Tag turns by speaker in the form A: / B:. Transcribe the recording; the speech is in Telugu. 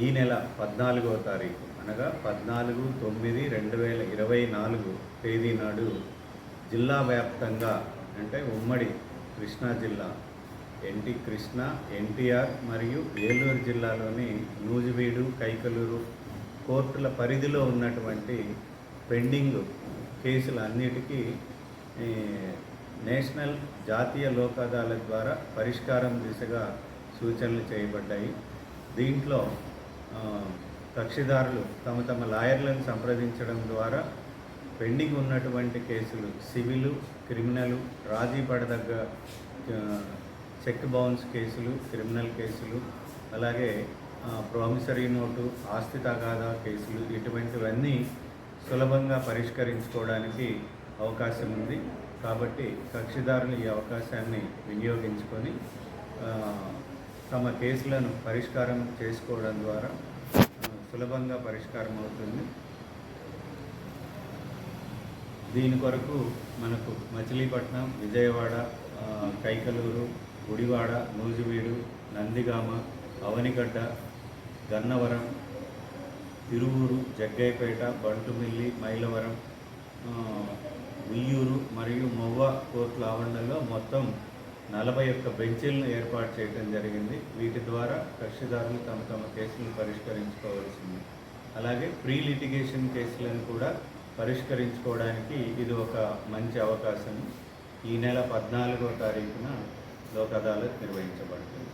A: ఈ నెల 14వ తారీఖు అనగా 14/9/2024 తేదీ నాడు జిల్లా వ్యాప్తంగా అంటే ఉమ్మడి కృష్ణా జిల్లా కృష్ణా, ఎన్టీఆర్ మరియు ఏలూరు జిల్లాలోని నూజివీడు, కైకలూరు కోర్టుల పరిధిలో ఉన్నటువంటి పెండింగ్ కేసులన్నిటికీ నేషనల్ జాతీయ లోక్ అదాలత్ ద్వారా పరిష్కారం దిశగా సూచనలు చేయబడ్డాయి. దీంట్లో కక్షిదారులు తమ తమ లాయర్లను సంప్రదించడం ద్వారా పెండింగ్ ఉన్నటువంటి కేసులు సివిలు, క్రిమినల్, రాజీ పడదగ్గ చెక్ బౌన్స్ కేసులు, క్రిమినల్ కేసులు, అలాగే ప్రామిసరీ నోటు, ఆస్తి తగాదా కేసులు ఇటువంటివన్నీ సులభంగా పరిష్కరించుకోవడానికి అవకాశం ఉంది. కాబట్టి కక్షిదారులు ఈ అవకాశాన్ని వినియోగించుకొని తమ కేసులను పరిష్కారం చేసుకోవడం ద్వారా సులభంగా పరిష్కారం అవుతుంది. దీని కొరకు మనకు మచిలీపట్నం, విజయవాడ, కైకలూరు, గుడివాడ, నూజివీడు, నందిగామ, అవనిగడ్డ, గన్నవరం, తిరువూరు, జగ్గయ్యపేట, బంటుమిల్లి, మైలవరం, ఉయ్యూరు మరియు మొవ్వ కోర్టుల ఆవరణలో మొత్తం 41 బెంచీలను ఏర్పాటు చేయడం జరిగింది. వీటి ద్వారా కక్షిదారులు తమ తమ కేసులను పరిష్కరించుకోవాల్సింది. అలాగే ప్రీ లిటిగేషన్ కేసులను కూడా పరిష్కరించుకోవడానికి ఇది ఒక మంచి అవకాశం. ఈ నెల 14వ తారీఖున లోక్ అదాలత్ నిర్వహించబడుతుంది.